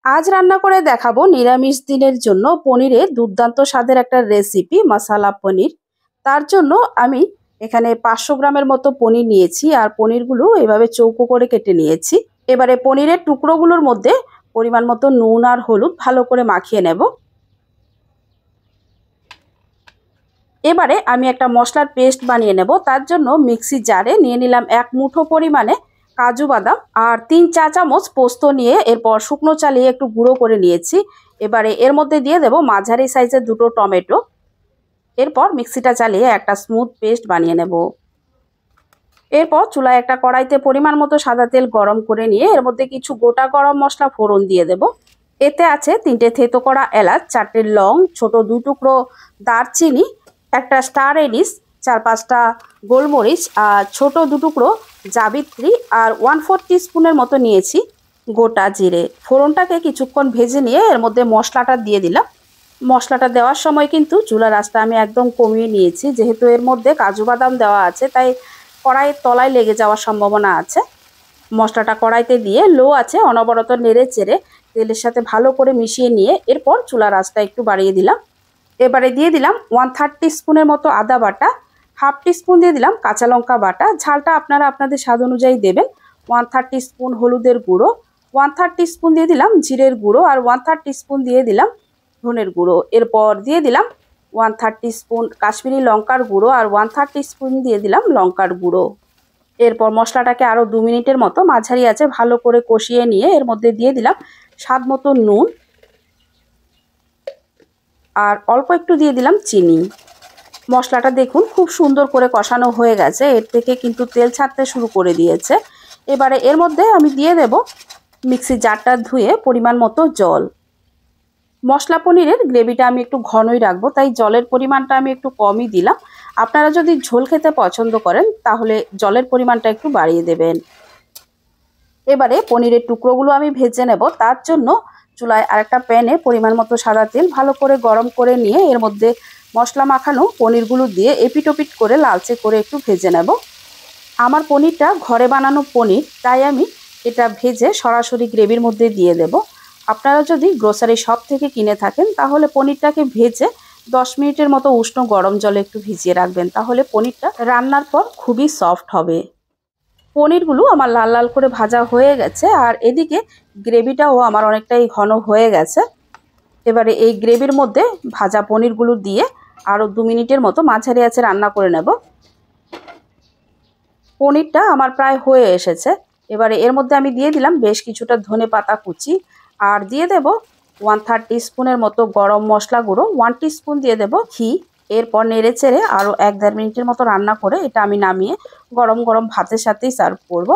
আজ রান্না করে দেখাবো নিরামিষ দিনের জন্য পনিরের দুর্দান্ত স্বাদের একটা রেসিপি মশালা পনির। তার জন্য আমি এখানে 500 গ্রামের মতো পনির নিয়েছি আর পনিরগুলো এভাবে চৌকো করে কেটে নিয়েছি। এবারে পনিরের টুকরোগুলোর মধ্যে পরিমাণ মতো নুন আর হলুদ ভালো করে মাখিয়ে নেব। এবারে আমি একটা মশলার পেস্ট বানিয়ে নেব। তার জন্য মিক্সি জারে নিয়ে নিলাম 1 মুঠো পরিমাণে কাজু বাদাম আর 3 চা চামচ পোস্ত নিয়ে এরপর শুকনো চালিয়ে একটু গুঁড়ো করে নিয়েছি। এবারে এর মধ্যে দিয়ে দেব মাঝারি সাইজের 2টো টমেটো। এরপর মিক্সিটা চালিয়ে একটা স্মুথ পেস্ট বানিয়ে নেব। এরপর চুলায় একটা কড়াইতে পরিমাণ মতো সাদা তেল গরম করে নিয়ে এর মধ্যে কিছু গোটা গরম মশলা ফোড়ন দিয়ে দেব। এতে আছে 3টে থেতো করা এলাচ, 4টে লং, ছোট 2 টুকরো দারচিনি, একটা স্টার এনিস, 4-5টা গোলমরিচ আর ছোট 2 টুকরো জাবিত্রী আর 1/4 টিস্পুনের মতো নিয়েছি গোটা জিরে। ফোড়নটাকে কিছুক্ষণ ভেজে নিয়ে এর মধ্যে মশলাটা দিয়ে দিলাম। মশলাটা দেওয়ার সময় কিন্তু চুলার আঁচটা আমি একদম কমিয়ে নিয়েছি, যেহেতু এর মধ্যে কাজু বাদাম দেওয়া আছে তাই কড়াইয়ের তলায় লেগে যাওয়ার সম্ভাবনা আছে। মশলাটা কড়াইতে দিয়ে লো আছে অনবরত নেড়ে চেড়ে তেলের সাথে ভালো করে মিশিয়ে নিয়ে এরপর চুলার আঁচটা একটু বাড়িয়ে দিলাম। এবারে দিয়ে দিলাম 1/3 টিস্পুনের মতো আদা বাটা, 1/2 টিস্পুন দিয়ে দিলাম কাঁচা লঙ্কা বাটা, ঝালটা আপনারা আপনাদের স্বাদ অনুযায়ী দেবেন। 1/3 টিস্পুন হলুদের গুঁড়ো, 1/3 টিস্পুন দিয়ে দিলাম জিরের গুঁড়ো আর 1/3 টিস্পুন দিয়ে দিলাম ধনের গুঁড়ো। এরপর দিয়ে দিলাম 1/3 টিস্পুন কাশ্মীরি লঙ্কার গুঁড়ো আর 1/3 টিস্পুন দিয়ে দিলাম লঙ্কার গুঁড়ো। এরপর মশলাটাকে আরও 2 মিনিটের মতো মাঝারি আঁচে ভালো করে কষিয়ে নিয়ে এর মধ্যে দিয়ে দিলাম স্বাদ মতো নুন আর অল্প একটু দিয়ে দিলাম চিনি। মশলাটা দেখুন খুব সুন্দর করে কষানো হয়ে গেছে, এর থেকে কিন্তু তেল ছাড়তে শুরু করে দিয়েছে। এবারে এর মধ্যে আমি দিয়ে দেব মিক্সি জারটা ধুয়ে পরিমাণ মতো জল। মশলা পনিরের গ্রেভিটা আমি একটু ঘনই রাখবো, তাই জলের পরিমাণটা আমি একটু কমই দিলাম। আপনারা যদি ঝোল খেতে পছন্দ করেন তাহলে জলের পরিমাণটা একটু বাড়িয়ে দেবেন। এবারে পনিরের টুকরোগুলো আমি ভেজে নেব। তার জন্য চুলায় আরেকটা প্যানে পরিমাণ মতো সাদা তেল ভালো করে গরম করে নিয়ে এর মধ্যে মশলা মাখানো পনিরগুলো দিয়ে এপিট ওপিট করে লালচে করে একটু ভেজে নেব। আমার পনিরটা ঘরে বানানো পনির, তাই আমি এটা ভেজে সরাসরি গ্রেভির মধ্যে দিয়ে দেব। আপনারা যদি গ্রোসারি শপ থেকে কিনে থাকেন তাহলে পনিরটাকে ভেজে 10 মিনিটের মতো উষ্ণ গরম জলে একটু ভিজিয়ে রাখবেন, তাহলে পনিরটা রান্নার পর খুবই সফট হবে। পনিরগুলো আমার লাল লাল করে ভাজা হয়ে গেছে আর এদিকে গ্রেভিটাও আমার অনেকটাই ঘন হয়ে গেছে। এবারে এই গ্রেভির মধ্যে ভাজা পনিরগুলো দিয়ে আরও 2 মিনিটের মতো মাঝারি আঁচে রান্না করে নেব। পনিরটা আমার প্রায় হয়ে এসেছে। এবারে এর মধ্যে আমি দিয়ে দিলাম বেশ কিছুটা ধনেপাতা কুচি আর দিয়ে দেব 1/3 টিস্পুনের মতো গরম মশলা গুঁড়ো, 1 টিস্পুন দিয়ে দেব ঘি। এরপর নেড়ে চেড়ে আরও 1-1.5 মিনিটের মতো রান্না করে এটা আমি নামিয়ে গরম গরম ভাতের সাথেই সার্ভ করব।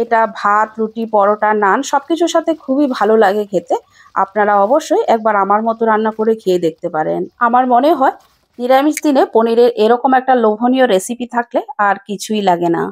এটা ভাত, রুটি, পরোটা, নান সব কিছুর সাথে খুবই ভালো লাগে খেতে। আপনারা অবশ্যই একবার আমার মতো রান্না করে খেয়ে দেখতে পারেন। আমার মনে হয় নিরামিষ দিনে পনিরের এরকম একটা লোভনীয় রেসিপি থাকলে আর কিছুই লাগে না।